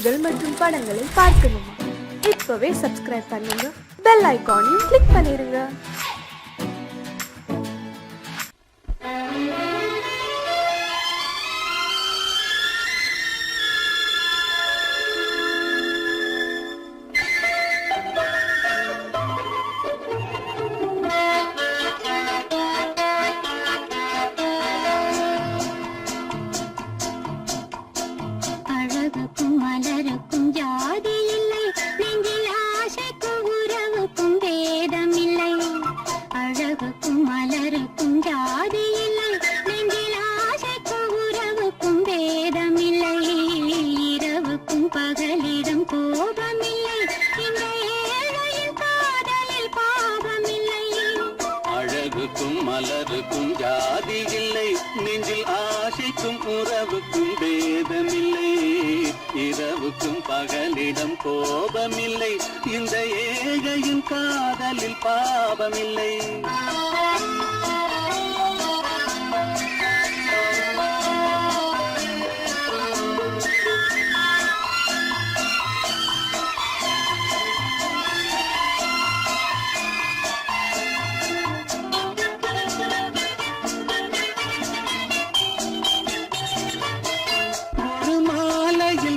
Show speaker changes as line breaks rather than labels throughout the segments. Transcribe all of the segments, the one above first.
நிகழ்ச்சிகள் மற்றும் படங்களை பார்க்கணுமா? இப்பவே சப்ஸ்கிரைப் பண்ணுங்க, பெல் ஐகானையும் கிளிக் பண்ணிருங்க.
மலருக்கும் ஜாதி இல்லை, நெஞ்சில் ஆசைக்கும் உறவுக்கும் பேதமில்லை. இரவுக்கும் பகலிடம் கோபமில்லை, இந்த ஏழையின் காதலில் பாவமில்லை.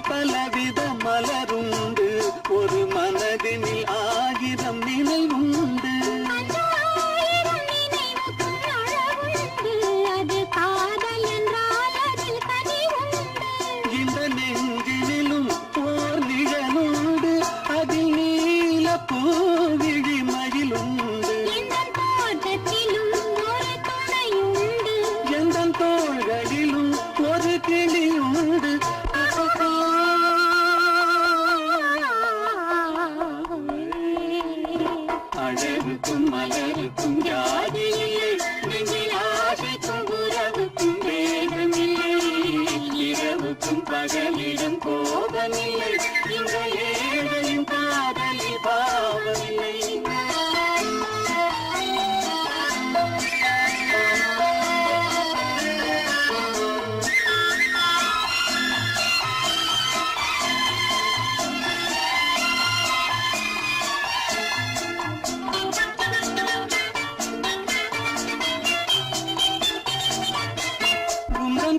பலவித மலருண்டு, ஒரு மனதினில் 1000 நினைவுண்டு. இந்த நெஞ்சினிலும் ஓர் நிழலுண்டு, அதில் நீல பூவிழி மயிலுண்டு. எந்த தோள்களிலும் ஒரு கிளியுண்டு. அழகுக்கும் மலருக்கும் ஜாதி இல்லை, நெஞ்சில் ஆசைக்கும் உறவுக்கும் வேதமில்லை. இரவுக்கும் பகலிடம் கோபமில்லை, இந்த ஏழையும் காதலில் பாவமில்லை.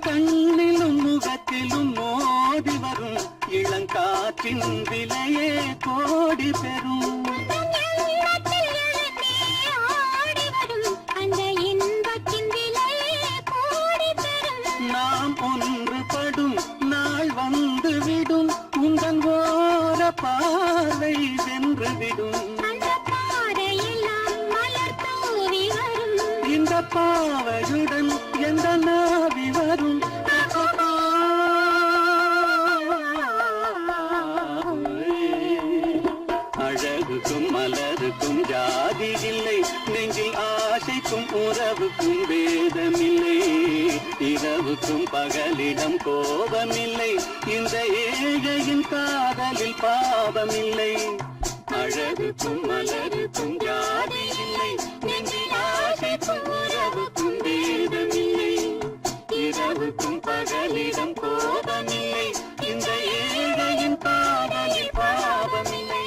கண்ணிலும் முகத்திலும் மோதி வரும் இளங்காற்றின் விலையே கோடி பெறும். நாம் ஒன்றுபடும் நாள் வந்துவிடும், உங்கள் ஓர பார்வை வென்றுவிடும். இந்த பாவையுடன் எந்த நாவி வரும். அழகுக்கும் மலருக்கும் ஜாதி இல்லை, நெஞ்சில் ஆசைக்கும் உறவுக்கும் வேதமில்லை. இரவுக்கும் பகலிடம் கோபமில்லை, இந்த ஏழையின் காதலில் பாவமில்லை. அழகுக்கும் மலருக்கும் ஜாதி இல்லை, நெஞ்சில் ஆசைக்கும் உறவுக்கும் வேதமில்லை. இரவுக்கும் பகலிடம் கோபமில்லை, இந்த ஏழையின் காதலில் பாவமில்லை.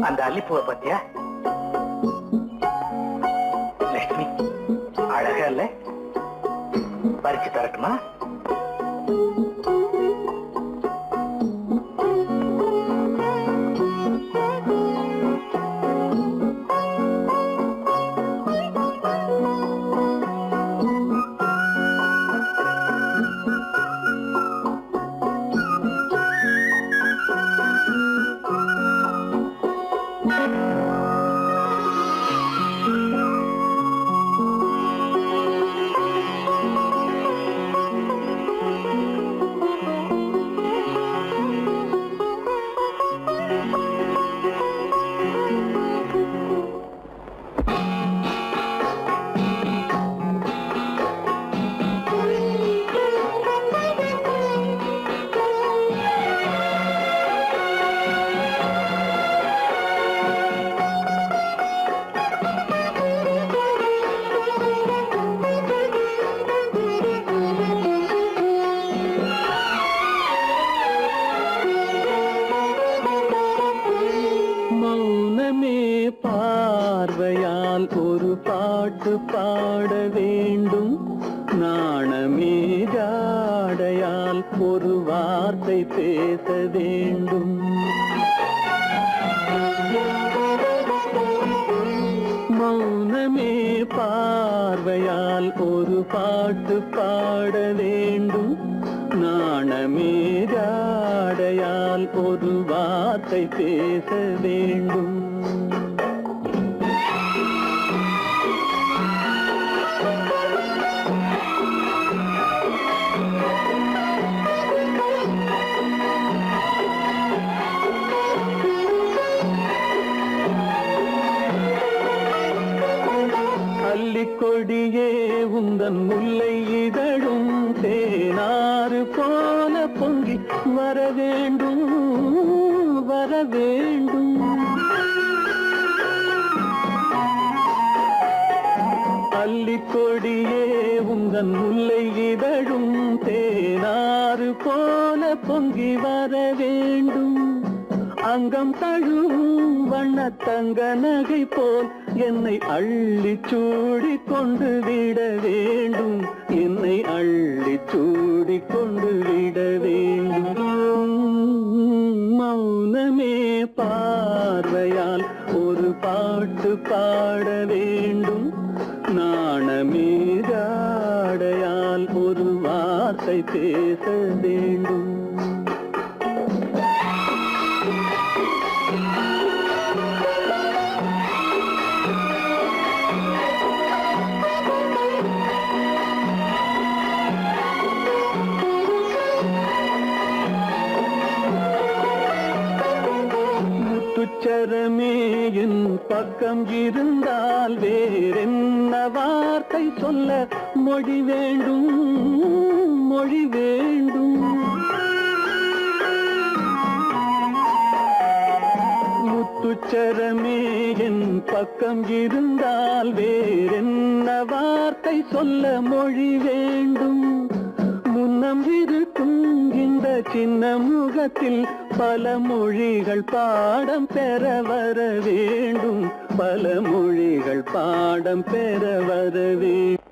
அந்த அல்லிப்பூவை பத்தியா லட்சுமி? அழகா இல்ல? பறிச்சு தரட்டுமா? பாட வேண்டும். நாணமே ஜாடையால் ஒரு வார்த்தை பேச வேண்டும். மௌனமே பார்வையால் ஒரு பாட்டு பாட வேண்டும். நாணமே ஜாடையால் ஒரு வார்த்தை பேச வேண்டும். கொடியே உந்தன் முல்லை இதழும் தேனாறு போல பொங்கி வர வேண்டும் வர வேண்டும். அல்லிக்கொடியே உந்தன் முல்லை இதழும் தேனாறு போல பொங்கி வர வேண்டும். அங்கம் தழுவும் வண்ணத்தங்க நகை போல் என்னை அள்ளி சூடி கொண்டு விட வேண்டும். என்னை அள்ளி சூடி கொண்டு விட வேண்டும். மௌனமே பார்வையால் ஒரு பாட்டு பாட வேண்டும். நாணமே ஜாடையால் ஒரு வார்த்தை பேச வேண்டும். முத்துச்சரமே என் பக்கம் இருந்தால் வேறென்ன வார்த்தை சொல்ல மொழி வேண்டும் மொழி வேண்டும். முத்துச்சரமே என் பக்கம் இருந்தால் வேறென்ன வார்த்தை சொல்ல மொழி வேண்டும். முன்னம் இருக்கும் இந்த சின்ன முகத்தில் பல மொழிகள் பாடம் பெற வர வேண்டும். பல மொழிகள் பாடம் பெற வர வேண்டும்.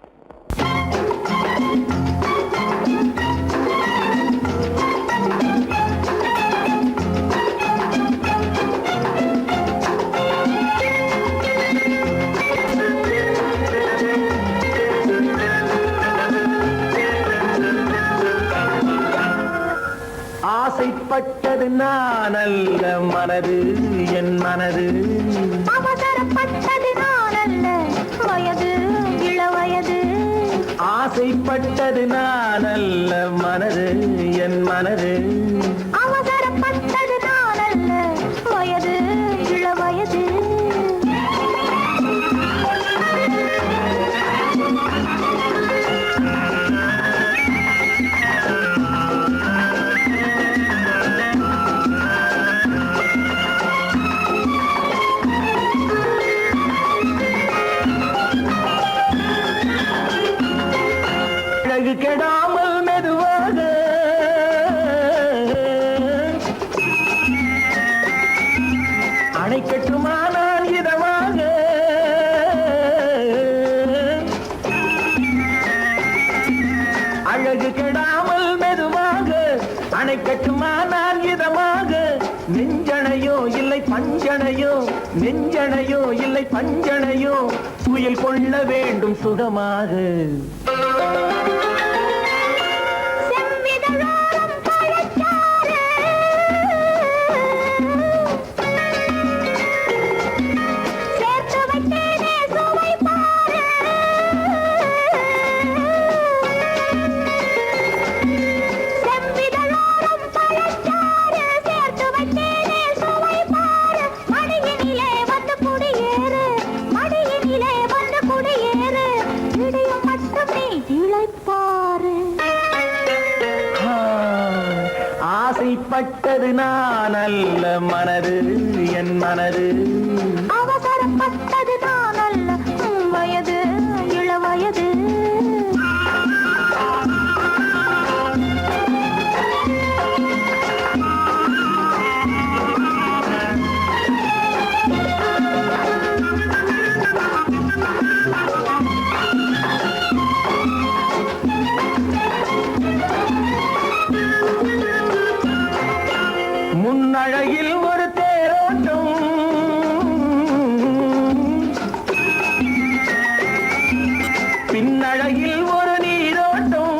ஆசைப்பட்டது நான் அல்ல மனது என் மனது.
அவசரப்பட்டது நான் அல்ல வயது இளவயது.
ஆசைப்பட்டது நான் அல்ல மனது என் மனது.
அவசரப்பட்டது நான் அல்ல வயது இளவயது.
கெடாமல் மெதுவாக அணை கட்டுமானால் இதமாக. அழகு கெடாமல் மெதுவாக அணை கட்டுமானால் இதமாக. நெஞ்சணையோ இல்லை பஞ்சனையோ நெஞ்சணையோ இல்லை பஞ்சனையோ துயில் கொள்ள வேண்டும் சுகமாக. ஆசைப்பட்டது நான் அல்ல மனது என் மனது.
அவசரப்பட்டது நான் அல்ல வயது இளவயது.
முன்னழகில் ஒரு நீரோட்டம்,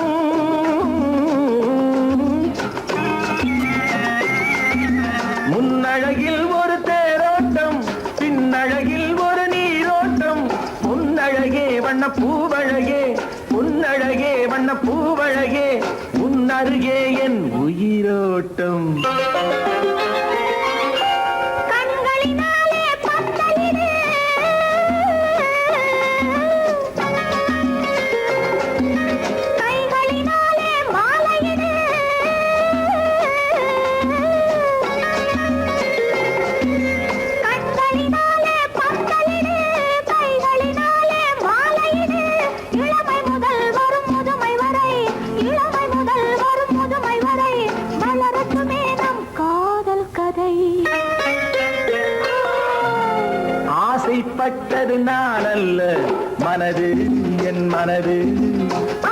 முன்னழகில் ஒரு தேரோட்டம், பின்னழகில் ஒரு நீரோட்டம். முன்னழகே வண்ண பூவழகே, முன்னழகே வண்ண பூவழகே, முன்னருகே என் உயிரோட்டம். ஆசைப்பட்டது நான் அல்ல, மனது என் மனது.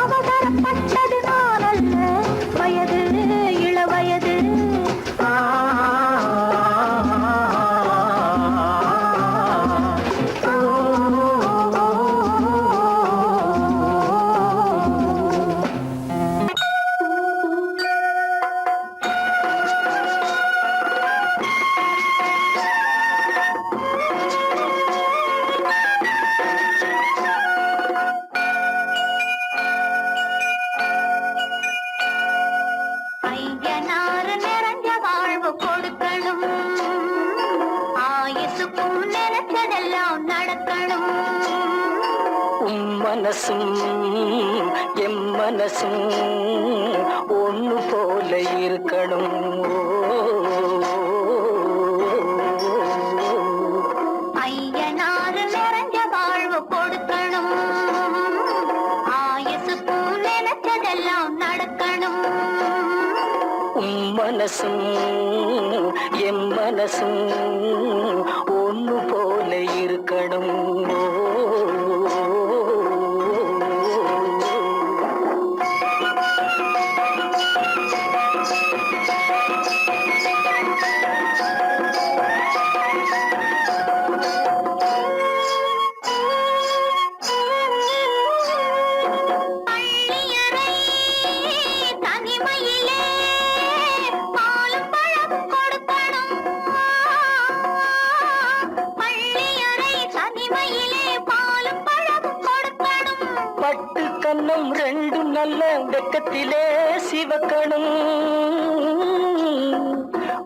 அவசரப்பட்டது நான் அல்ல, வயது இளவயது.
மனசும் எம் மனசும் ஒண்ணு போல இருக்கணும்.
ஐயனாறு நிறைஞ்ச வாழ்வு கொடுக்கணும், ஆயுசுக்கும் நினைச்சதெல்லாம் நடக்கணும்.
மனசும் எம் மனசும் ஒண்ணு போல இருக்கணும். பட்டு கண்ணம் ரெண்டும் நல்ல வெக்கத்திலே சிவக்கணும்.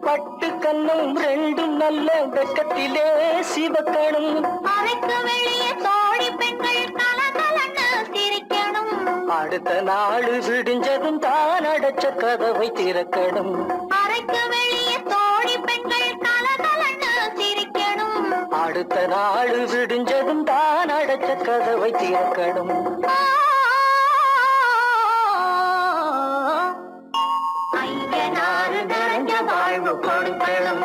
பட்டு கண்ணம் ரெண்டும் நல்ல வெக்கத்திலே சிவக்கணும்.
அறைக்கு வெளியே தோழி பெண்கள் கலகலன்னு சிரிக்கணும்.
அடுத்த நாள் விடிஞ்சதும் தான் அடைச்ச கதவை திறக்கணும்.
அறைக்கு வெளியே தோழி பெண்கள் கலகலன்னு சிரிக்கணும்.
அடுத்த நாள் விடிஞ்சதும் தான் அடைச்ச கதவை திறக்கணும்.
ஐயனாறு நிறைஞ்ச வாழ்வு கொடுக்கணும்,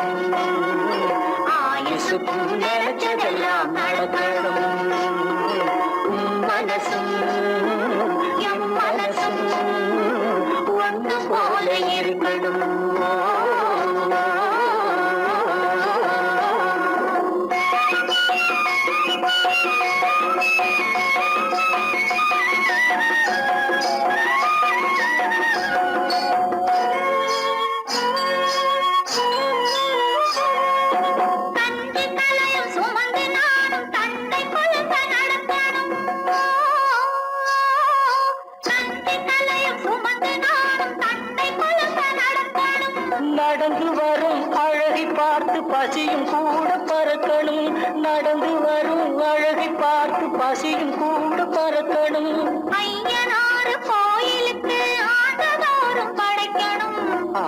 ஆயுசுக்கும் நினைச்சதெல்லாம் நடக்கணும். மனசும் எம் மனசும் ஒன்று போல இருக்கணும்.
நடந்து வரும் அழகை பார்த்து பசியும் கூட பறக்கணும். நடந்து வரும் அழகை பார்த்து பசியும் கூட பறக்கணும்.
ஐயனாறு கோயிலுக்கு ஆண்டதோறும் படைக்கணும்.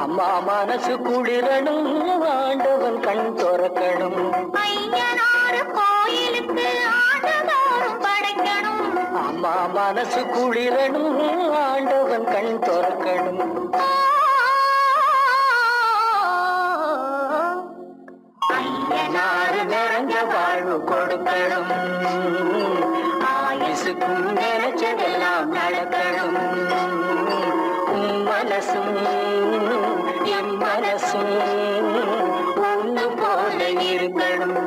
அம்மா மனசு குளிரணும், ஆண்டவன் கண் துறக்கணும்.
ஐயனாறு கோயிலுக்கு ஆண்டதோறும் படைக்கணும்.
அம்மா மனசு குளிரணும், ஆண்டவன் கண் துறக்கணும்.
ஐயனாறு நிறைஞ்ச வாழ்வு கொடுக்கணும், ஆயுசுக்கும் நினைச்சதெல்லாம் நடக்கணும்.
மனசும் என் மனசும் ஒன்று போல இருக்கணும்.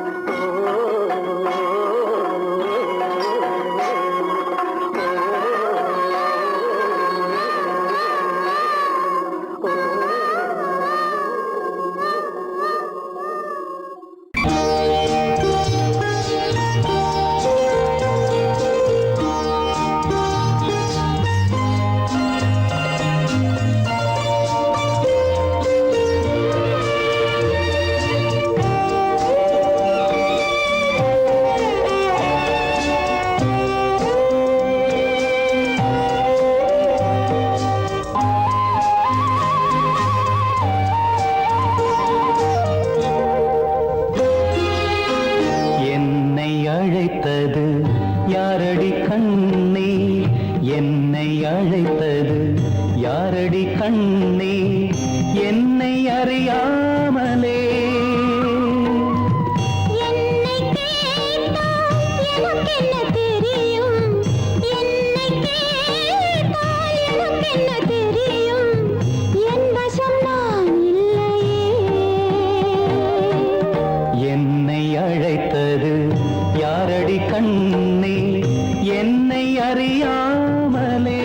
அறியாமலே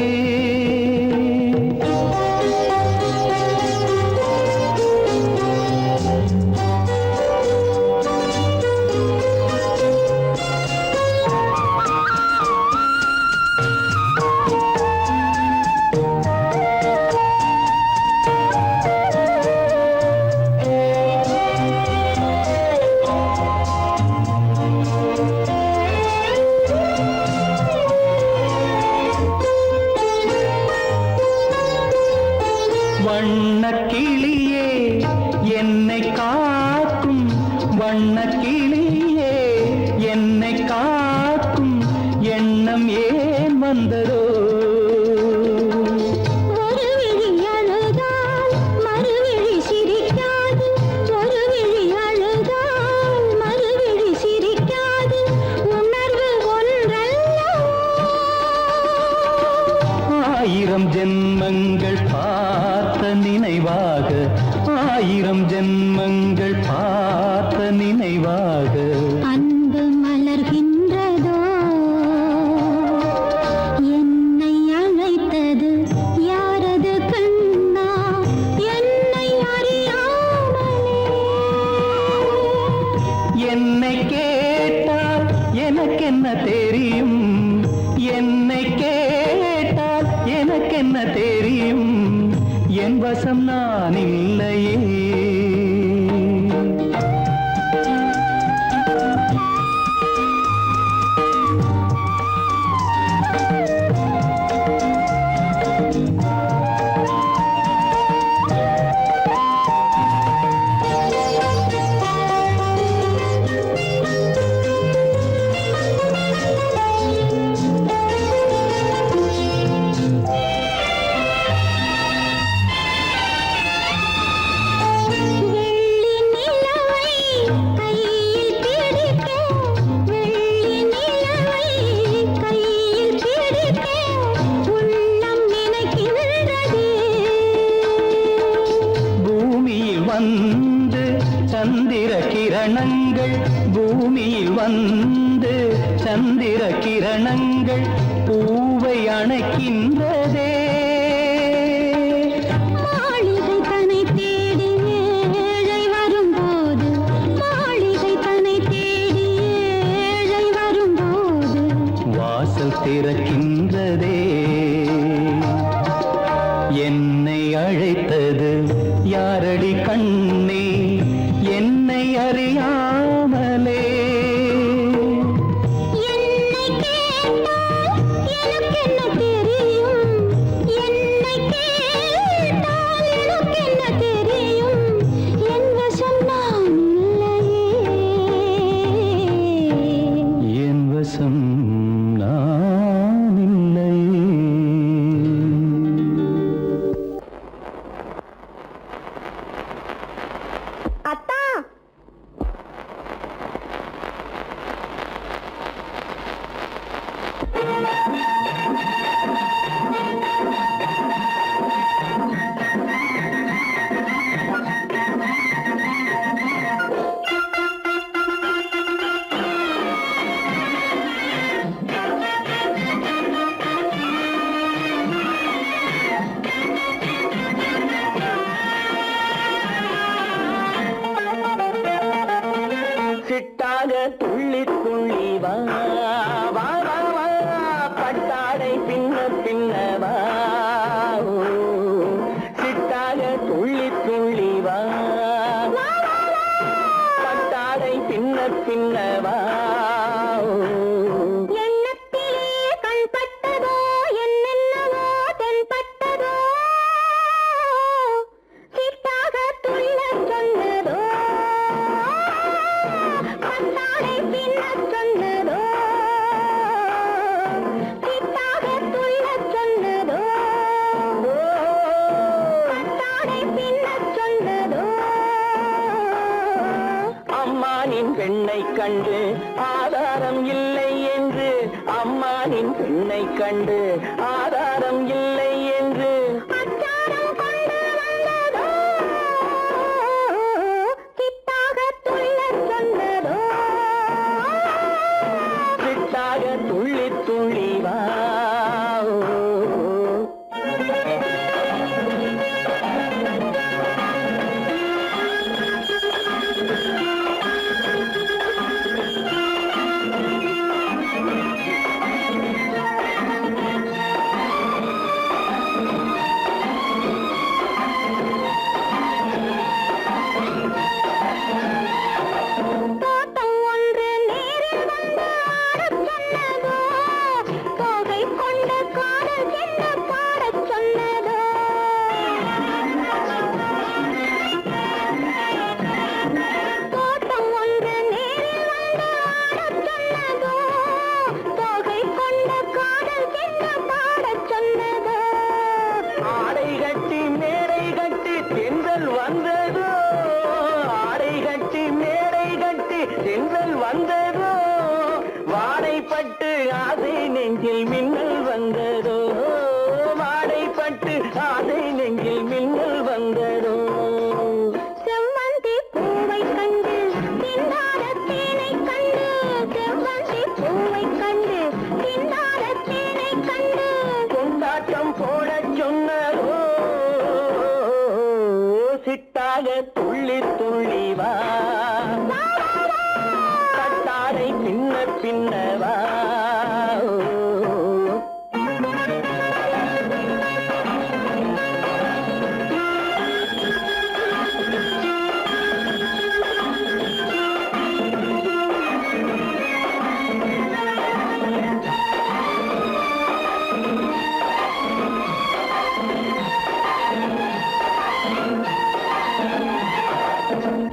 வண்ணக்கிளியே என்னை காக்கும் வண்ணக்கிளியே என்னை காக்கும் எண்ணம் ஏன் வந்ததோ
ஒரு விழி அழுதால் மறுவிழி சிரிக்காது ஒரு விழி அழுதால் மறுவிழி சிரிக்காது உணர்வு ஒன்றல்ல
ஆயிரம் ஜென்மங்கள் பார்த்த நினைவாக ஆயிரம் ஜென்மங்கள் பார்த்த நினைவாக
அன்பு மலர்கின்றதோ என்னை அழைத்தது யாரது கண்ணா என்னை அறியாமலே
என்னை கேட்டால் எனக்கென்ன தெரியும் என்னை கேட்டால் எனக்கென்ன தெரியும் என் வசம் நான் இல்லையே
வெள்ளி நிலவை கையில் பிடிக்க வெள்ளி நிலவை கையில் பிடிக்க உள்ளம் நினைக்கின்றதே
பூமியில் வந்து சந்திர கிரணங்கள் பூமியில் வந்து சந்திர கிரணங்கள் பூவை அணைக்கின்றதே
மாளிகை தன்னை தேடி ஏழை வரும்போது மாளிகை தன்னை தேடி ஏழை வரும்போது
வாசல் திறக்கின்றதே என்னை அழைத்தது யாரடி கண்ணே என்னை அறியாமலே
என்னை கேட்டால் எனக்கென்ன தெரியும் என்னை கேட்டால் எனக்கென்ன தெரியும் என் வசம் நான் இல்லையே
என் வசம் நான் இல்லையே
அத்தா
சிட்டாக துள்ளி துள்ளி வா வா வா வா பட்டாடை பின்ன பின்ன வா ஓ, சிட்டாக துள்ளி துள்ளி வா பட்டாடை பின்ன பின்ன வா ஓ.
எண்ணத்திலே கண்பட்டதோ என்னென்னவோ தென்பட்டதோ சிட்டாக துள்ளச் சொன்னதோ பட்டாடை பின்னச் சொன்னதோ சிட்டாக துள்ளச் சொன்னதோ பட்டாடை பின்னச் சொன்னதோ
அம்மானின் பெண்ணை கண்டு ஆதாரம் இல்லை என்று அம்மானின் பெண்ணை கண்டு ஆதாரம் இல்லை என்று
அச்சாரம் கொண்டு வந்ததோ சிட்டாக துள்ளச் சொன்னதோ
சிட்டாக துள்ளி துள்ளி வா
நெஞ்சில் மின்னல் வந்ததோ வாடைப்பட்டு ஆசை நெஞ்சில் மின்னல் வந்ததோ
செவ்வந்தி பூவை கண்டு திண்டாட தேனை கண்டு செவ்வந்தி பூவை கண்டு திண்டாட தேனை கண்டு
கொண்டாட்டம் போடச் சொன்னதோ சிட்டாக துள்ளி துள்ளி வா கட்டாரை பின்ன பின்னவா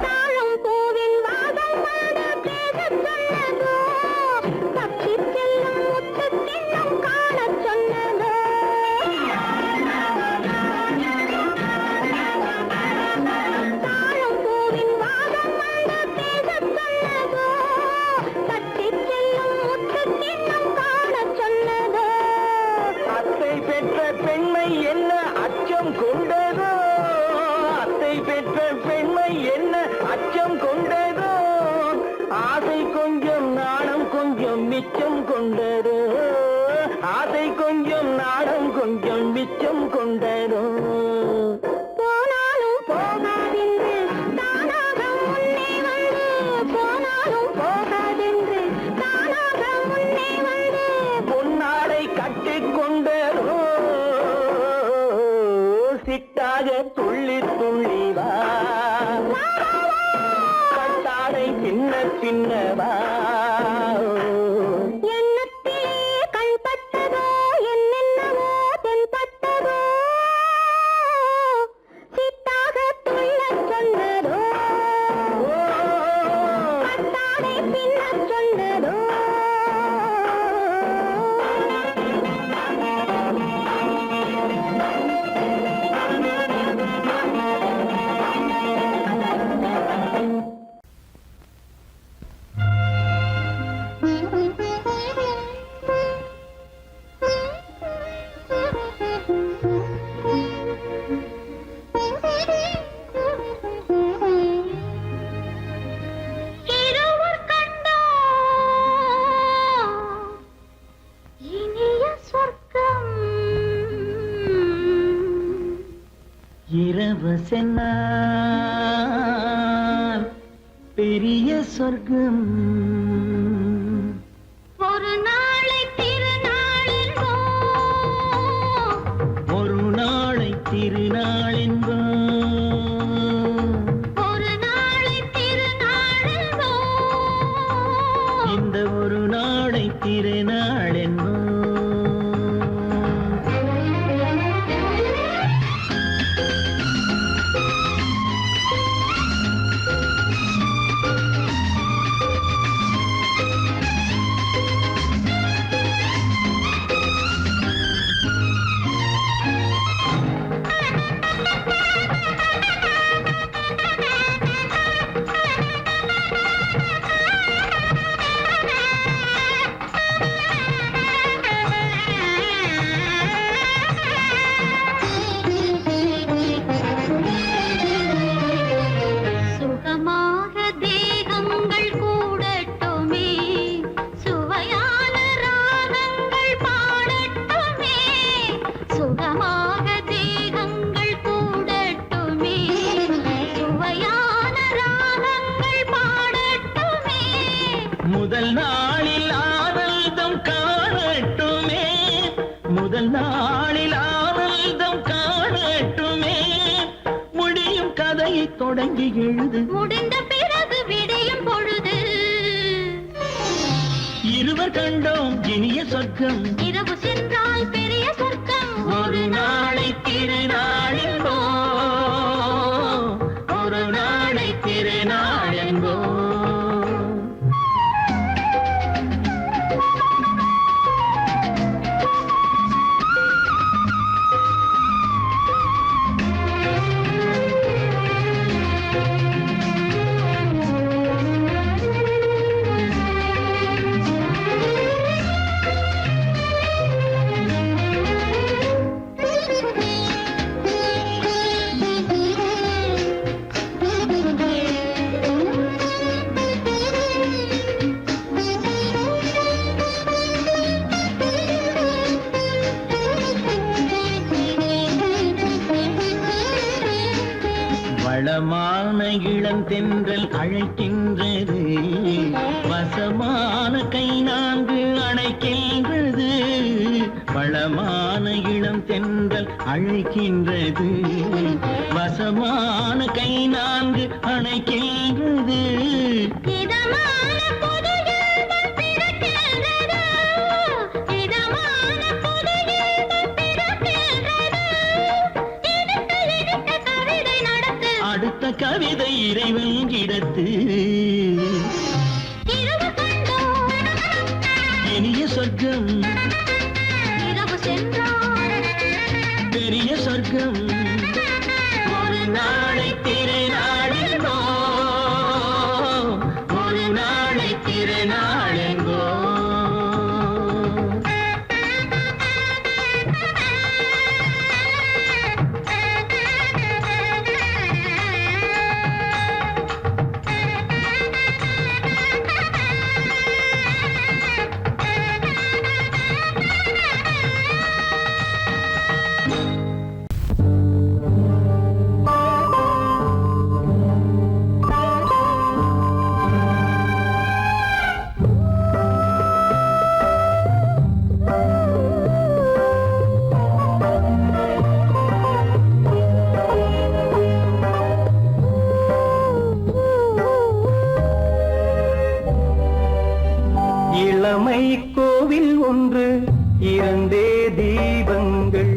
தாழம் பூவின் வாதம் வந்து பேசச் சொன்னதோ தப்பிச் செல்லும் முத்துக் கிண்ணம் காணச் சொன்னதோ தாழம் பூவின் வாதம் வந்து பேசச் சொன்னதோ தப்பிச் செல்லும் முத்துக் கிண்ணம் காணச் சொன்னதோ
அத்தை பெற்ற பெண்மை என்ன அச்சம் கொண்டதோ அத்தை பெற்ற பெண்மை என்ன அச்சம் கொண்டதோ ஆசை கொஞ்சம் நாணம் கொஞ்சம் மிச்சம் கொண்டதோ ஆசை கொஞ்சம் நாணம் கொஞ்சம் மிச்சம் கொண்டதோ
போனாலும் போகாதென்று தானாக முன்னே வந்து போனாலும் போகாதென்று தானாக முன்னே வந்து
பொன்னாடை கட்டிக்கொண்டதோ சிட்டாக துள்ளி துள்ளி வா கட்டாடை பின்ன பின்னவா
எண்ணத்திலே கண்பட்டதோ என்னென்னவோ தென்பட்டதோ சித்தாக துள்ளச் சொன்னதோ கட்டாடை பின்னச் சொன்னதோ இருவர் கண்டோம் இனிய சொர்க்கம்
இரவு சென்னால் பெரிய சொர்க்கம்
ஒரு நாளை திருநாளென்போ
ஒரு நாளை திருநாள் என்போம்
ஒரு நாளை திருநாளென்போ
இந்த ஒரு நாளை திருநாள் என்போம்
சுகமாக தேகங்கள் கூடட்டுமே சுவையான ராகங்கள் பாடட்டுமே சுகமாக தேகங்கள் கூடட்டுமே சுவையான ராகங்கள் பாடட்டுமே
முதல் நாளில் ஆனந்தம் காணட்டுமே முதல் நாளில் ஆனந்தம் காணட்டுமே முடியும் கதையை தொடங்கி எழுது
முடிந்த பிறகு விடியும் பொழுது
இருவர் கண்டோம் இனிய சொர்க்கம்
இரவு சென்றால் பெரிய சொர்க்கம்
ஒரு நாளை திருநாள் என்போம் ஒரு நாளை திருநாள் என்போம் வளமான இளந்தென்றல் அழைக்கின்றது, வசமான கை நான்கு அணைக்கின்றது. வளமான இளந்தென்றல் அழைக்கின்றது, வசமான கை நான்கு அணைக்கின்றது. அடுத்த கவிதை இறைவன் கிடத்து, இனிய சொர்க்கம் பெரிய சொர்க்கம். ஒரு நாளை திருநாளெங்கோ, ஒரு நாளை திருநாளெங்கோ. இளமை கோவில் ஒன்று இரண்டே தீபங்கள்,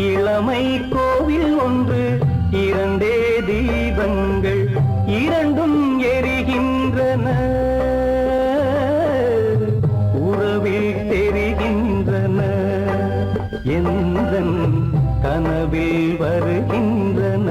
இளமை கோவில் ஒன்று இரண்டே தீபங்கள், இரண்டும் எரிகின்றன, உறவில் தெரிகின்றன, எந்தன் கனவில் வருகின்றன.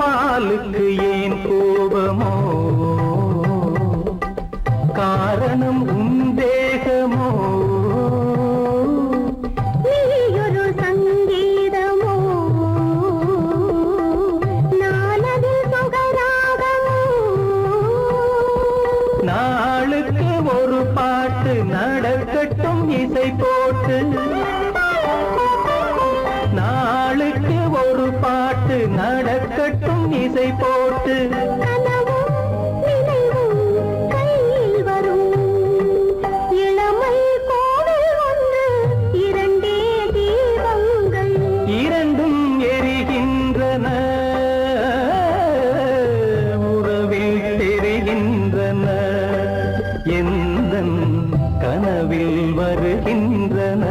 பாலுக்கு ஏன் கோபமோ, காரணம் உன் தேகமோ,
நீயொரு சங்கீதமோ, நானது சுகராகமோ.
நாளுக்கு ஒரு பாட்டு நடக்கட்டும் இசை போட்டு, நாளுக்கு ஒரு பாட்டு நடக்கட்டும் இசை போட்டு.
கனவும் நினைவும் கையில் வரும், இளமை கோவில் ஒன்று இரண்டே தீபங்கள்,
இரண்டும் எரிகின்றன, உறவில் தெரிகின்றன, எந்தன் கனவில் வருகின்றன.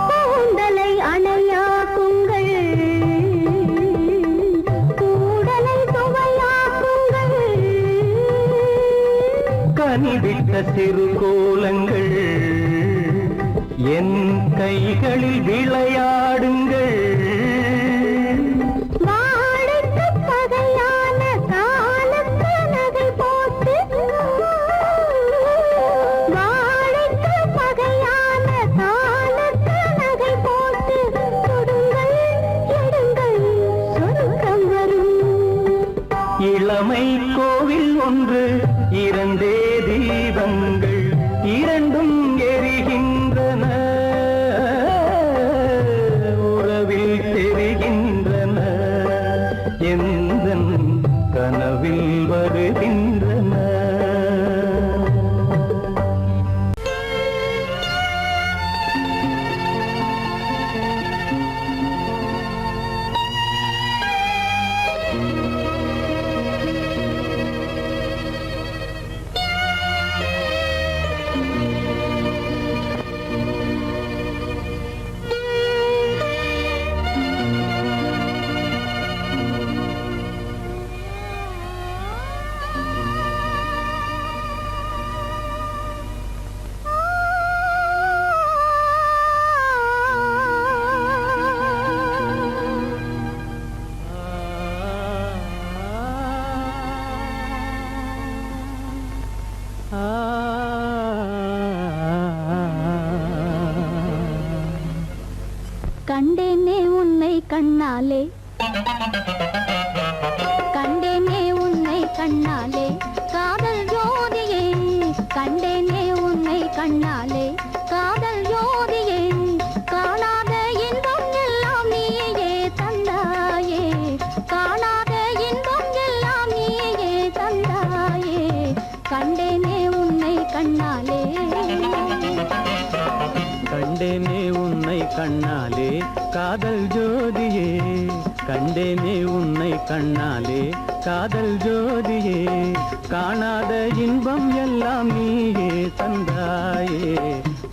கூந்தலை அணையாக்குங்கள், கூடலை சுவையாக்குங்கள்,
கனிவிட்ட சிறு கோலங்கள் என் கைகளில் விளையாடுங்கள்.
வாழைக்கு பகையான காலத்து நகை போட்டு, வாழைக்கு பகையான காலத்து நகை போட்டு, கொடுங்கள் எடுங்கள் சொர்க்கம் வரும்.
இளமை கோவில் ஒன்று இரண்டே தீபங்கள், இரண்டும் கனவில் வருகின்றன.
கண்டேனே உன்னை கண்ணாலே, கண்டேனே உன்னை கண்ணாலே, காதல் ஜோதியே. கண்டேனே உன்னை கண்ணாலே, காதல் ஜோதியே. காணாத இன்பம் எல்லாம் நீயே தந்தாயே, காணாத இன்பம் எல்லாம் நீயே தந்தாயே. கண்டேனே உன்னை கண்ணாலே,
கண்டேனே உன்னை கண்ணாலே காதல் ஜோதியே. கண்டேனே உன்னை கண்ணாலே காதல் ஜோதியே. காணாத இன்பம் எல்லாம் நீயே தந்தாயே,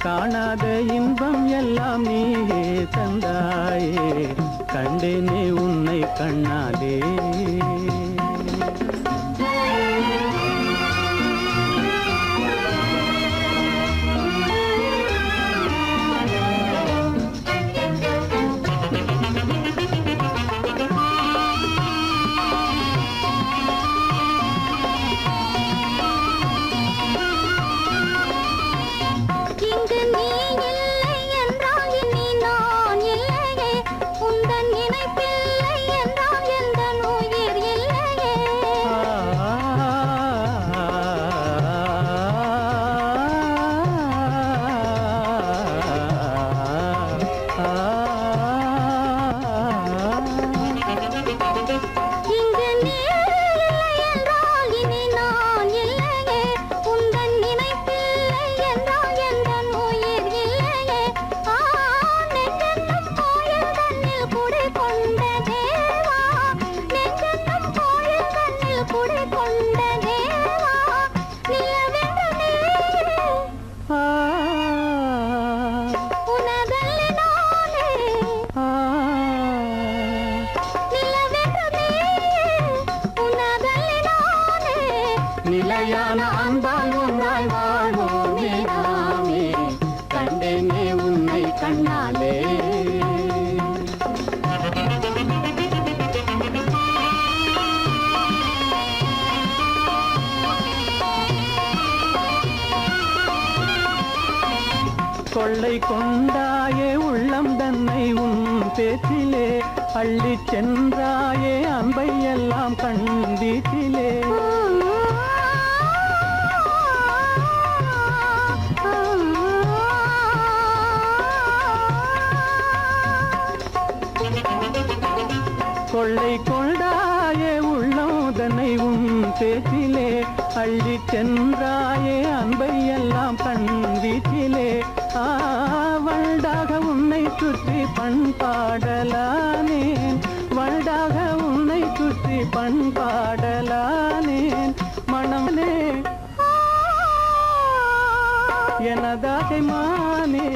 காணாத இன்பம் எல்லாம் நீயே தந்தாயே. கண்டேனே உன்னை கண்ணாலே. நிலையான அன்பால் ஒன்றாய் வாழ்வோமே நாமே. கண்டேனே உன்னை கண்ணாலே. கொள்ளை கொண்டாயே உள்ளம் தன்னை உன் பேச்சிலே, அள்ளி சென்றாயே அன்பை எல்லாம் கண் வீட்டிலே. கொள்ளை கொண்டாயே உள்ளம் தன்னை உன் பேச்சிலே, அள்ளி சென்றாயே அன்பை எல்லாம் கண் வீட்டிலே. வண்டாக உன்னை சுற்றி பண்பாடலானேன், வண்டாக உன்னை சுற்றி பண்பாடலானேன். மனமே எனதாகை மானே,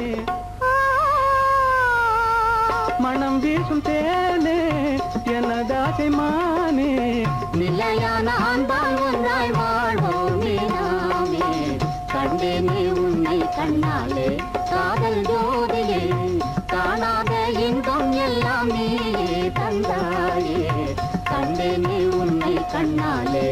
மனம் வீசும் தேனே எனதாகை மானே. நிலையான அன்பால் ஒன்றாய் வாழ்வோமே நாமே. கண்டேனே உன்னை கண்ணாலே காதல் ஜோதியே. காணாத இன்பம் எல்லாம் நீயே தந்தாயே. கண்டேனே உன்னை கண்ணாலே.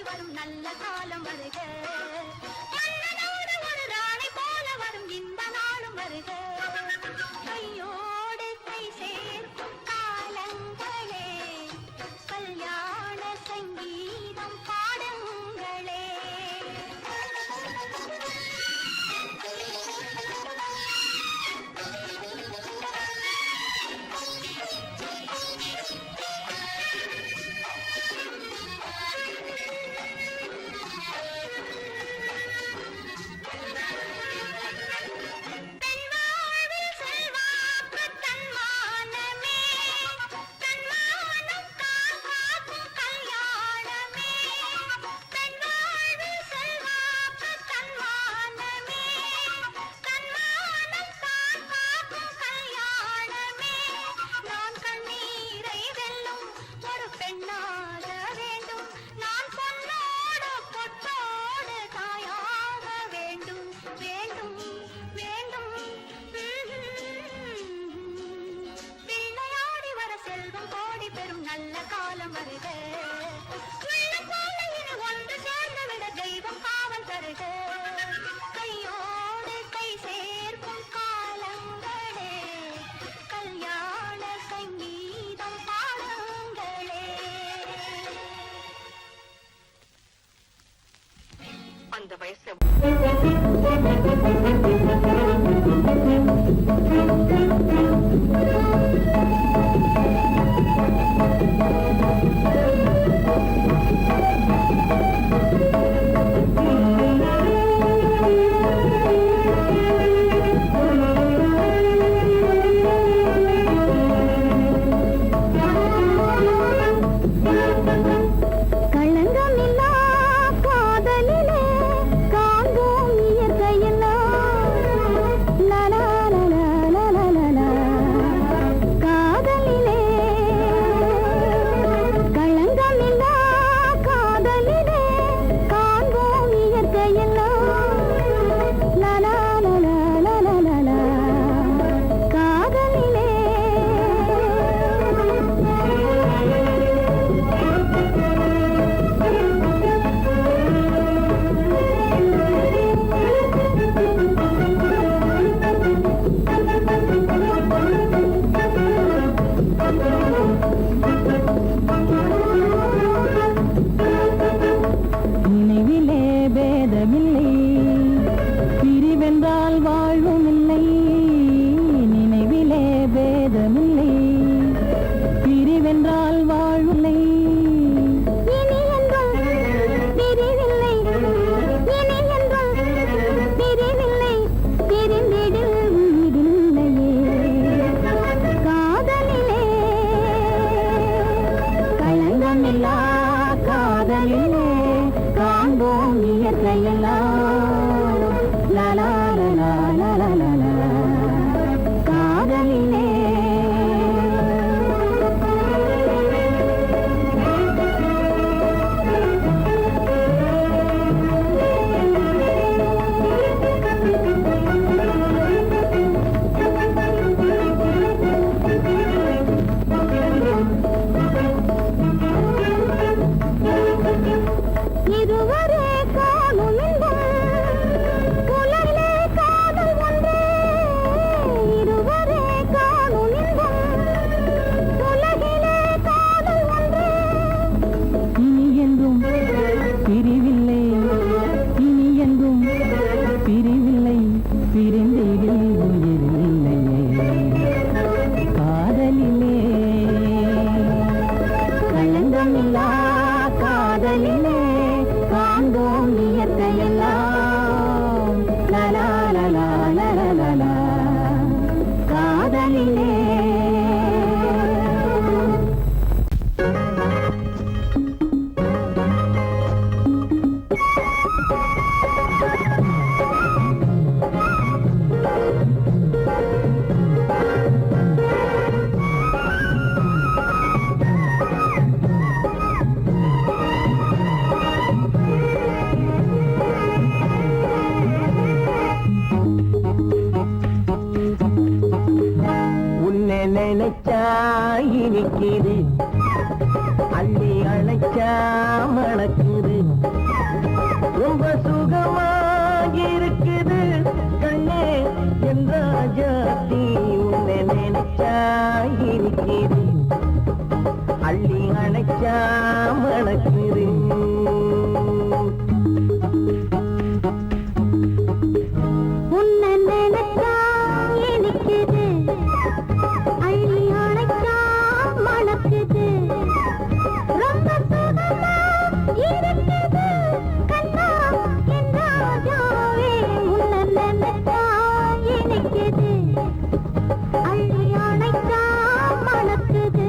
வரும் நல்ல காலம் வருக மன்னனோடு ஒரு ராணி போல வரும் இந்த நாளும் வருக கையோடு கை சேர்க்கும் காலங்களே கல்யாண சங்கீதம் பாடுங்களே நல்ல காலம் வருக உள்ளம் போல இனி ஒன்று சேர்ந்துவிட தெய்வம் காவல் தருக கையோடு கை சேர்க்கும் காலங்களே கல்யாண சங்கீதம் பாடுங்களே அந்த வயசு
நினைச்சா இனிக்குது அள்ளி அழைச்சா மணக்குது ரொம்ப சுகமாயிருக்குது கண்ணே என் ராஜாத்தி உன்னை நினைச்சா இருக்குது அள்ளி அணைச்சா மணக்குது
உன்னை நினைச்சா இனிக்குது அள்ளி அணைச்சா மணக்குது ரொம்ப சுகமா இருக்குது கண்ணா என் ராஜாவே உன்னை நினைச்சா இனிக்குது அள்ளி அணைச்சா மணக்குது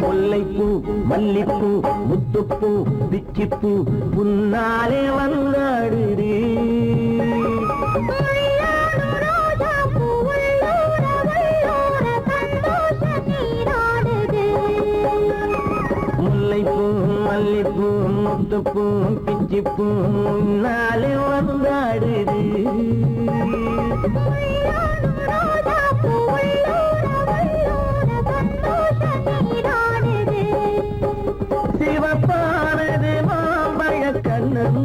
முல்லைப்பூ மல்லிப்பூ முத்துப்பூ பிச்சிப்பூ உன்னாலே வந்தாடுது முல்லைப்பூ மல்லிப்பூ முத்துப்பூ பிச்சிப்பூ உன்னாலே வந்தாடுது சிவப்பானது மாம்பழ கண்ணம்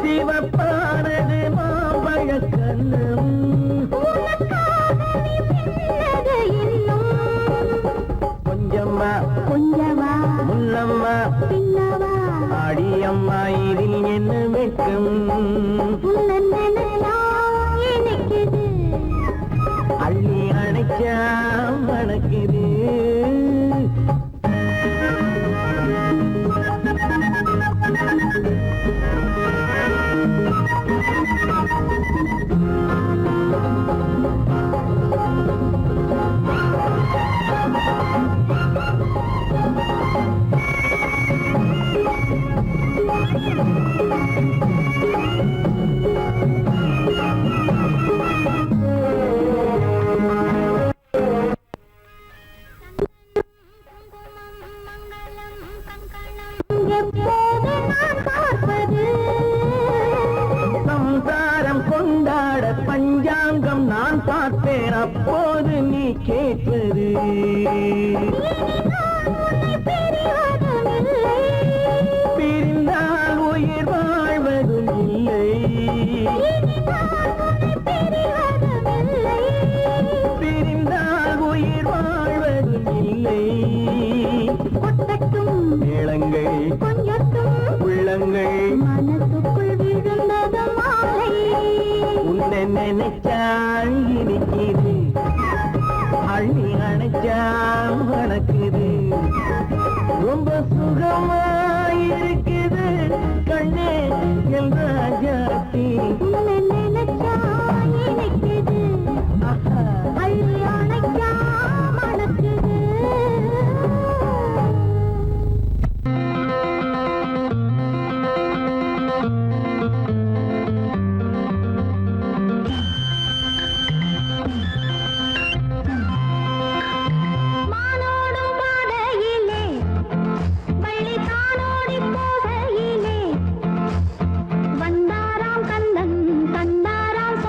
சிவப்பானது மாம்பழ கண்ணம் கொஞ்சம்மா
கொஞ்சவா
முன்னம்மா
பின்னவா
ஆடியம்மா இதில் என்ன வெட்கம்
உன்னை நினைச்சா இனிக்குது
அள்ளி அணைச்சா மணக்குது
எப்போது நான் பார்ப்பது
சம்சாரம் கொண்டாட பஞ்சாங்கம் நான் பார்ப்பேன் அப்போது நீ கேட்பது பிரிந்தால் உயிர் வாழ்வதும் இல்லை பிரிந்தால் உயிர் வாழ்வதும் இல்லை
கொட்டட்டும்
மேளங்கள்
கொஞ்சட்டும்
உள்ளங்கள்
மனசுக்குள் விழுந்தது மாலை
உன்னை நினைச்சால் இனிக்குது அள்ளி அணைச்சா மணக்குது ரொம்ப சுகமாயிருக்குது கண்ணே என் ராஜாத்தி
உன்னை நினைச்சா இனிக்குது
ஆஹா
அள்ளி அணைச்சா மணக்குது மானோடும் பாதையிலே வள்ளி தானோடி போகையிலே வந்தாராம் கந்தன் தந்தாராம்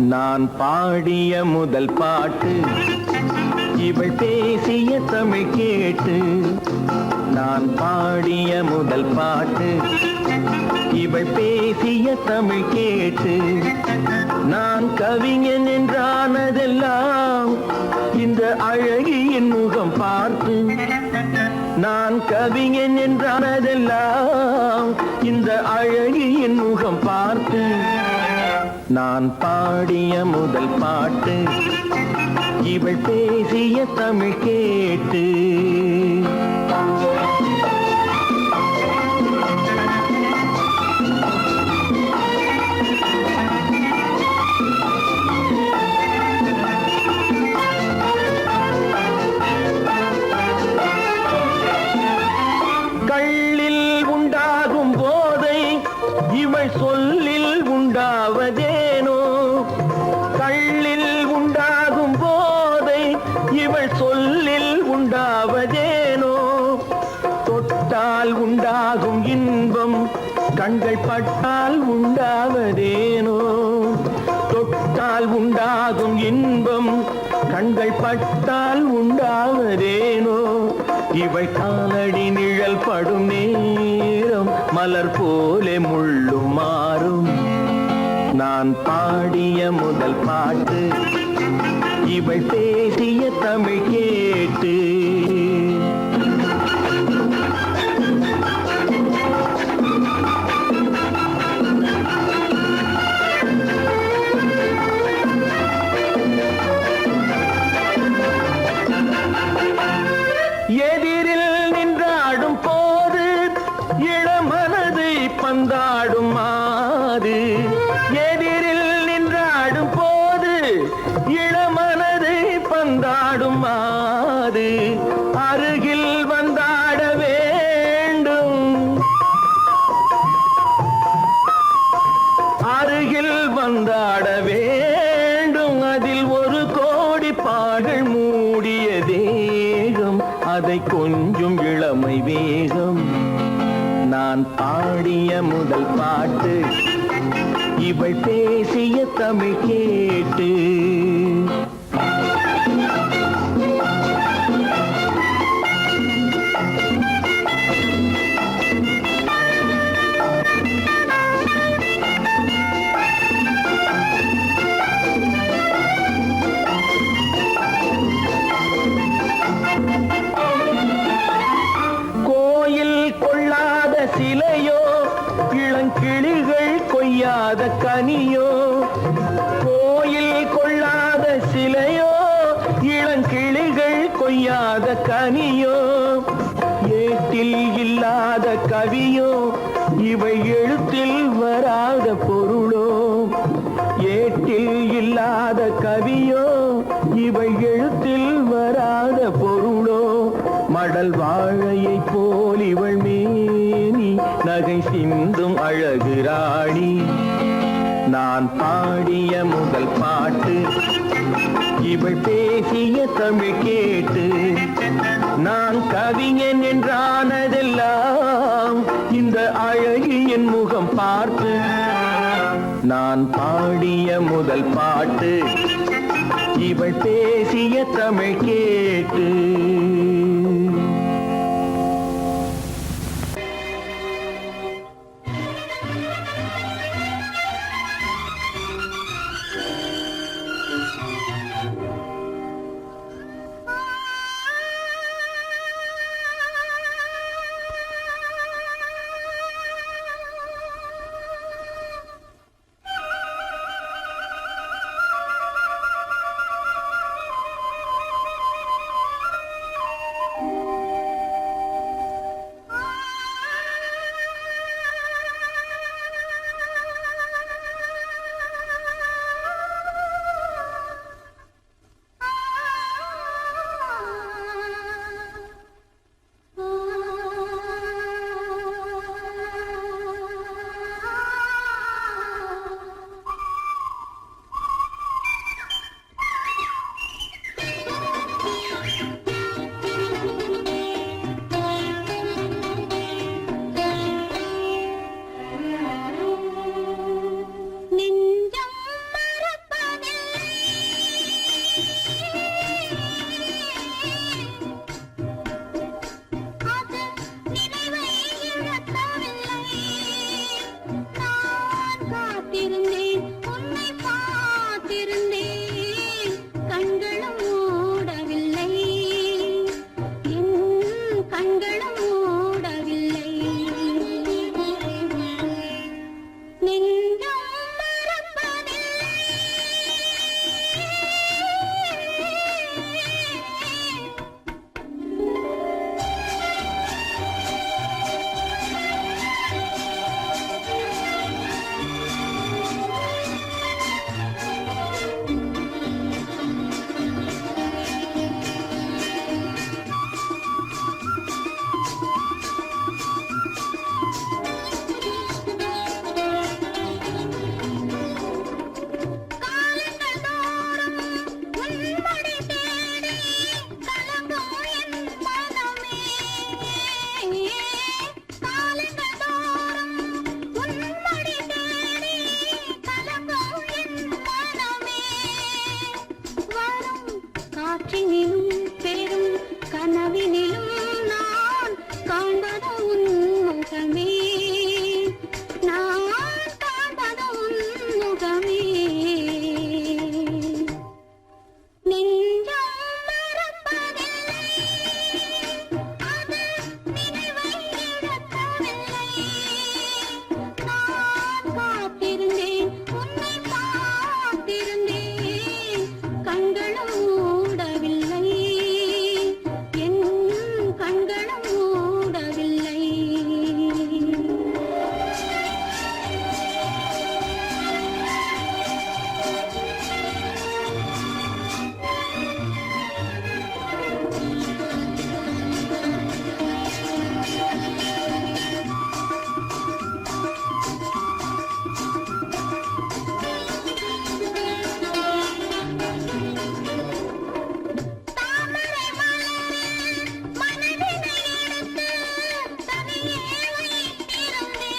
நான் பாடிய முதல் பாட்டு இவள் பேசிய தமிழ் கேட்டு. நான் பாடிய முதல் பாட்டு இவள் பேசிய தமிழ் கேட்டு. நான் கவிஞன் என்றானதெல்லாம் இந்த அழகியின் முகம் பார்த்து. நான் கவிஞன் என்றானதெல்லாம் இந்த அழகியின் முகம் பார்த்து. நான் பாடிய முதல் பாட்டு இவள் பேசிய தமிழ் கேட்டு. கள்ளில் உண்டாகும் போதை இவள் சொல்லில் உண்டாவதேனோ. கள்ளில் உண்டாகும் போதை இவள் சொல்லில் உண்டாவதேனோ. தொட்டால் உண்டாகும் இன்பம் கண்கள் பட்டால் உண்டாவதேனோ. தொட்டால் உண்டாகும் இன்பம் கண்கள் பட்டால் உண்டாவதேனோ. இவள் காலடி நிழல் படும் நேரம் மலர் போலே முள்ளும் மாறும். நான் பாடிய முதல் பாட்டு இவள் பேசிய தமிழ் கேட்டு. எதிரில் நின்றாடும் போது இளமனதை பந்தாடும் மாது. எதிரில் நின்றாடும் போது இளமனதை பந்தாடும் மாது. அருகில் வந்தாட வேண்டும், அருகில் வந்தாட வேண்டும். அதில் ஒரு கோடி பாடல் மூடிய தேகம், அதை கொஞ்சம் இளமை வேகம். நான் பாடிய முதல் பாட்டு இவள் பேசிய தமிழ் கேட்டு. சிலையோ இளங்கிளிகள் கொய்யாத கனியோ. கோயில் கொள்ளாத சிலையோ இளங்கிளிகள் கொய்யாத கனியோ. ஏட்டில் இல்லாத கவியோ இவை எழுத்தில் வராத பொருளோ. ஏட்டில் இல்லாத கவியோ இவை எழுத்தில் வராத பொருளோ. மடல் வாழையை போல் இவள் மேனி நகை சிந்தும் அழகு ராணி. நான் பாடிய முதல் பாட்டு இவள் பேசிய தமிழ் கேட்டு. நான் கவிஞன் என்றானதெல்லாம் இந்த அழகியின் முகம் பார்த்து. நான் பாடிய முதல் பாட்டு இவள் பேசிய தமிழ் கேட்டு.
காற்றினிலும் பெரும் கனவினிலும் நான் காண்பது உன் முகமே, நான் காண்பது உன் முகமே. நெஞ்சம் மறப்பதில்லை, அது நினைவை இழக்கவில்லை. நான் காத்திருந்தேன், உன்னை பார்த்திருந்தேன், கண்களும் மூடவில்லை, என் கண்களும் மூடவில்லை. தாமரை மலரில் மனதினை எடுத்து தனியே வைத்திருந்தேன்.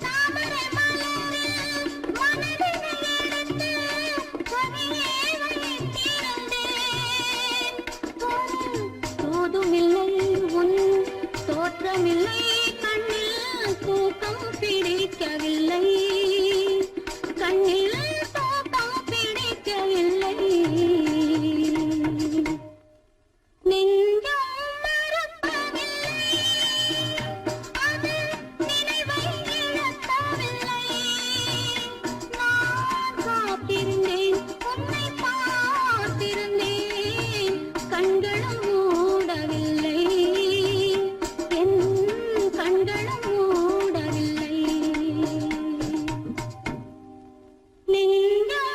தாமரை மலரில் மனதினை எடுத்து தனியே வைத்திருந்தேன். தோதுமில்லை உன் தோற்றமில்லை, கண்ணில் தூக்கம் பிடிக்கவில்லை, கண்ணில் தூக்கம் பிடிக்கவில்லை. நெஞ்சம் மறப்பதில்லை, அது நினைவை இழக்கவில்லை. நான் காத்திருந்தேன், உன்னை பார்த்திருந்தேன், கண்களும் மூடவில்லை, என் கண்களும் மூடவில்லை. நெஞ்சம்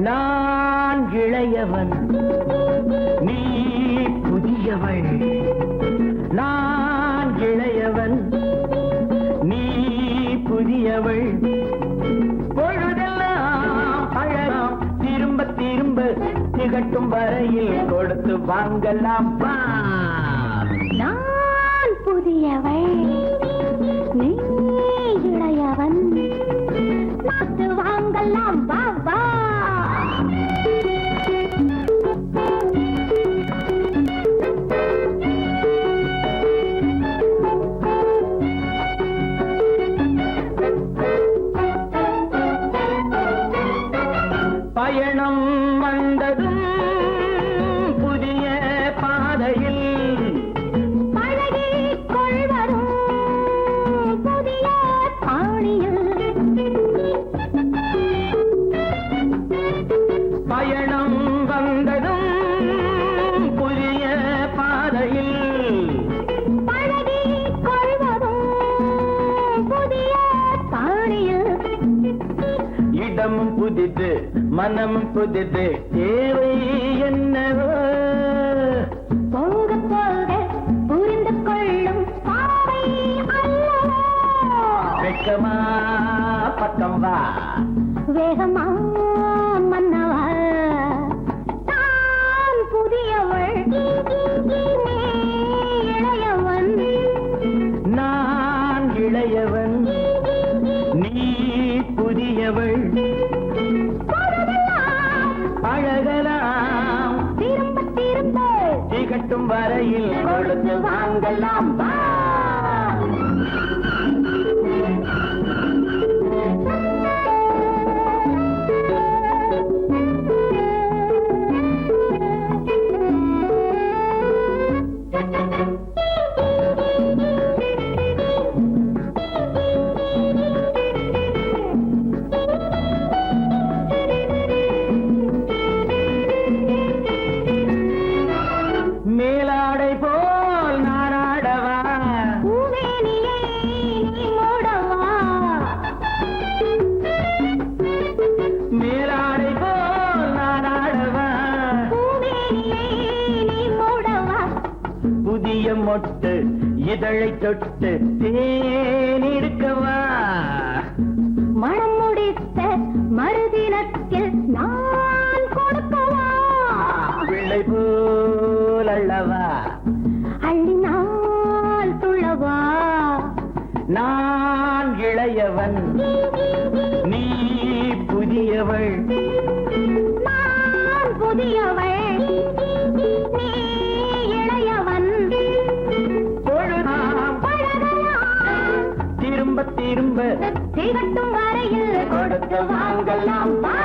நான் இளையவன், நீ புதியவள். நான் இளையவன், நீ புதியவள். பொழுதெல்லாம் அழகாம், திரும்ப திரும்ப திகட்டும் வரையில் கொடுத்து வாங்கலாம் வா.
நான் புதியவள், நீ இளையவன், பார்த்து வாங்கலாம் வா வா.
பயணம் வந்ததும் புதிய பாதையில்
பழகிக் கொள்வதும் புதிய பாணியில்.
பயணம் வந்ததும் புதிய பாதையில்
பழகிக் கொள்வதும் புதிய பாணியில்.
இடமும் புதிது, மனமும் புதிது, தேவை என்னவோ
போக போக புரிந்து கொள்ளும் பாவை அல்லவோ.
வெட்கமா பக்கம் வா.
வேகமா மன்னவா, நான் புதியவள், நீ இளையவன்.
நான் இளையவன், நீ புதியவள்.
பொழுதெல்லாம்
அழகலாம்,
திரும்ப திரும்ப
திகட்டும் வரையில் கொடுத்து வாங்கலாம் வா. மேலாடை போல் நாராடவா,
பூவேனியை நீ மூடவா.
மேலாடை போல் நாராடவா,
பூவேனியை நீ மூடவா.
புதிய மொட்டு இதழை தொட்டு தேனிருக்கவா.
மனம் முடித்த
நான் இளையவன் நீ புதியவள்
நான் புதியவள் நீ இளையவன்
பொழுதாம்
பழகலாம்
திரும்ப திரும்ப
திகட்டும் வரையில் கொடுத்து வாங்கலாம் வா.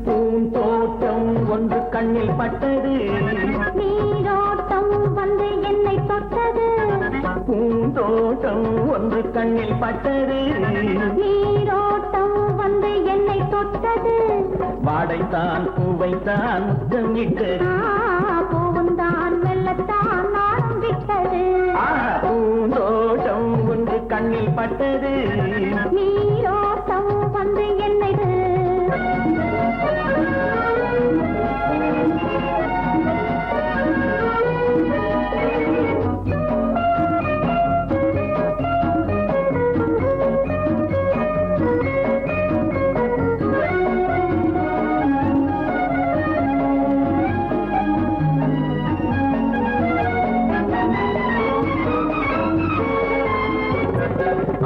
பூந்தோட்டம் ஒன்று கண்ணில் பட்டது
நீரோட்டம் வந்து என்னை தொட்டது
பூந்தோட்டம் ஒன்று கண்ணில் பட்டது
நீரோட்டம் வந்து என்னை தொட்டது
வாடைத்தான் பூவைத்தான் முத்தம் இட்டது
பூவுந்தான் வெள்ளத்தான் நாடும் விட்டது
பூந்தோட்டம் ஒன்று கண்ணில் பட்டது
நீரோட்டம் வந்து என்னை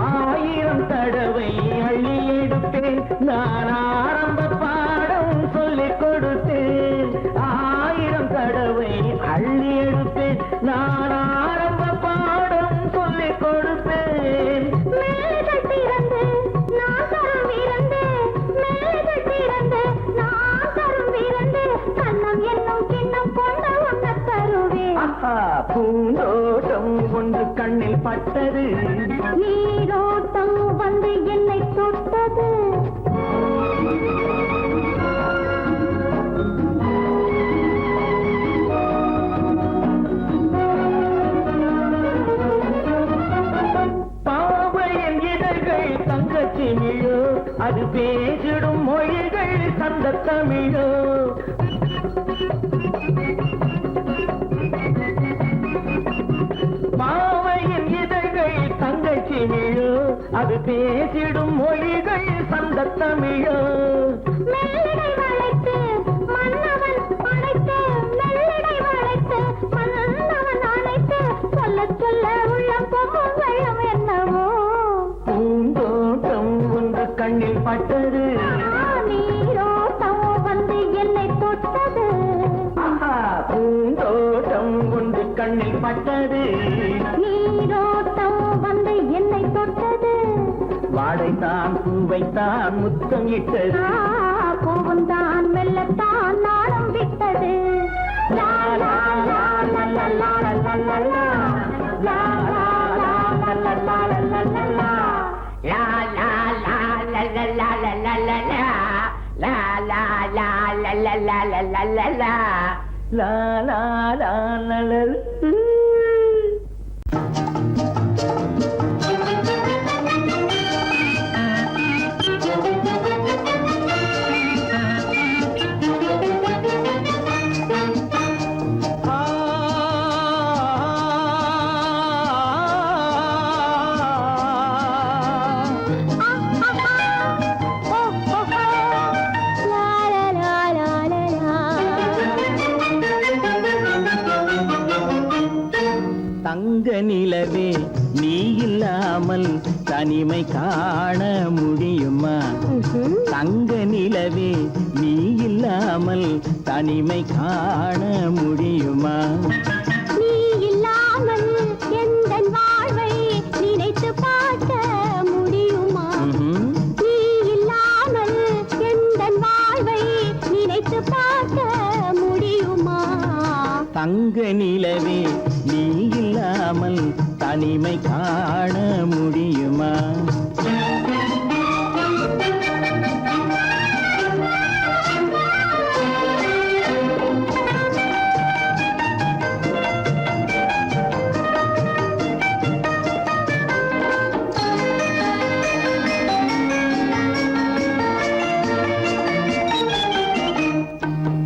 ஆயிரம் தடவை அள்ளி எடுப்பேன் நான் ஆரம்ப பாடம் சொல்லிக் கொடுத்தேன் ஆயிரம் தடவை அள்ளி எடுப்பேன் நான் ஆரம்ப பாடம் சொல்லிக் கொடுப்பேன்
மேலைகள் திறந்து நான் தரும் விருந்து மேலைகள் திறந்து நான் தரும் விருந்து கண்ணம் என்னும் கிண்ணம் கொண்டு உண்ண தருவேன்
பூந்தோட்டம் ஒன்று கண்ணில் பட்டது
நீரோட்டம் வந்து என்னை தொட்டது
பாவையின் இதழ்கள் தங்கச்சி மிழோ அது பேசிடும் மொழிகள் சந்த தமிழோ பாவையின் இதழ்கள் தங்கச்சி மிழோ அது பேசிடும் மொழிகள் சந்த தமிழோ
மெல்லிடை வளைத்து மன்னவன் அணைத்து மெல்லிடை வளைத்து மன்னவன் அணைத்து சொல்ல சொல்ல உள்ளம் பொங்கும் வெள்ளம் என்னவோ
பூந்தோட்டம் ஒன்று கண்ணில் பட்டது
நீரோட்டம் வந்து என்னை தொட்டது
பூந்தோட்டம் ஒன்று கண்ணில் பட்டது
நீரோட்டம் வந்து என்னை தொட்டது
வாடைத்தான் பூவைத்தான் முத்தம் இட்டது
பூவுந்தான் மெல்லத்தான் நாடம் விட்டது லா லா லா லா லா லா லா லா லா. லா லா லா லா லா லா லா லா லா.
La la la la la la la la la la la la la la la la la la la la
லா லா லா லா லா. தங்க நிலவே நீ இல்லாமல் தனிமை காண முடியுமா தங்க நிலவே நீ இல்லாமல் தனிமை காண முடியுமா
நீ இல்லாமல் எந்தன் வாழ்வை நினைத்து பார்க்க முடியுமா நீ இல்லாமல் எந்தன் வாழ்வை நினைத்து பார்க்க முடியுமா
தங்க நிலவே நீ இல்லாமல் தனிமை காண முடியுமா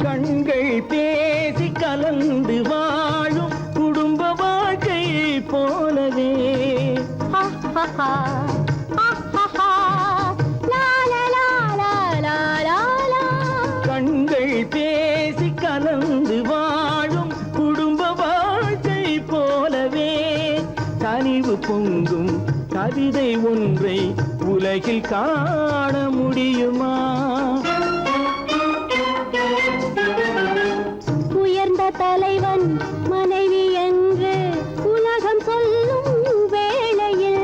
கண்கள் பேசி கலந்து வாழும் குடும்ப வாழ்க்கை போலவே கவிதை ஒன்றை உலகில் காண முடியுமா?
உயர்ந்த தலைவன் மனைவி என்று உலகம் சொல்லும் வேளையில்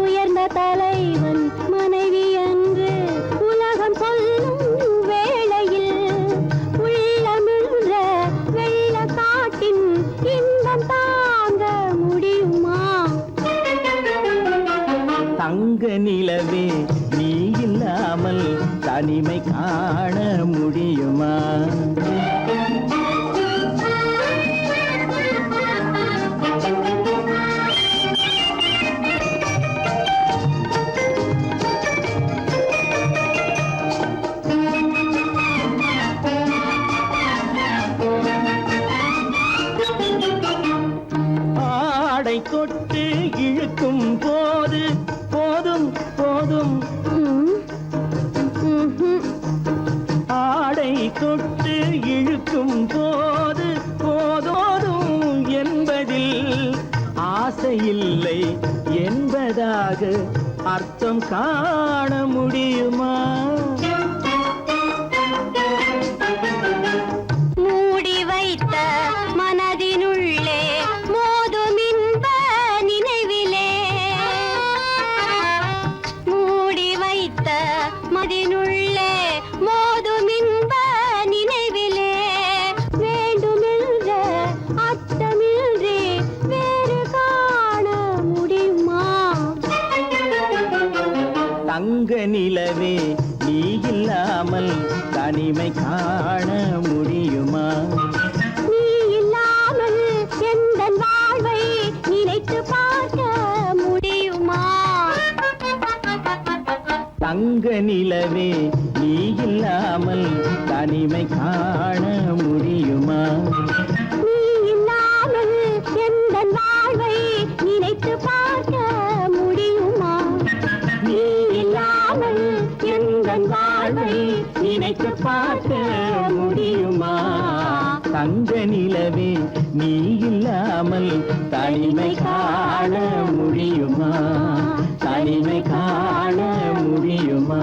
உயர்ந்த தலைவன் மனைவி என்று உலகம் சொல்லும் வேளையில் உள்ளமிழ்ற வெள்ள காட்டின் இன்பம் தாங்க முடியுமா?
தங்க நிலவே நீ இல்லாமல் தனிமை காண முடியுமா? ஆடை தொட்டு இழுக்கும் போது போதும் போதும் ஆடை தொட்டு இழுக்கும் போது போதோதும் என்பதில் ஆசையில்லை என்பதாக அர்த்தம் காண முடியுமா?
மூடி வைத்த மனதினுள்ளே மோதும் இன்ப நினைவிலே மூடி வைத்த மதினுள்ளே மோதும் இன்ப நினைவிலே வேண்டுமென்ற அர்த்தமின்றி வேறு காண முடியுமா?
தங்க நிலவே நீ இல்லாமல் தனிமை காண முடியுமா?
நீ இல்லாமல் எந்தன் வாழ்வை நினைத்து பார்க்க முடியுமா?
தங்க நிலவே நீ இல்லாமல் தனிமை காண முடியுமா?
நீ இல்லாமல் எந்தன் வாழ்வை நினைத்து பார்க்க முடியுமா?
நீ இல்லாமல் எந்தன் வாழ்வை நினைத்து பார்க்க முடியுமா? தங்க நிலவே நீ இல்லாமல் தனிமை காண முடியுமா? தனிமை காண முடியுமா?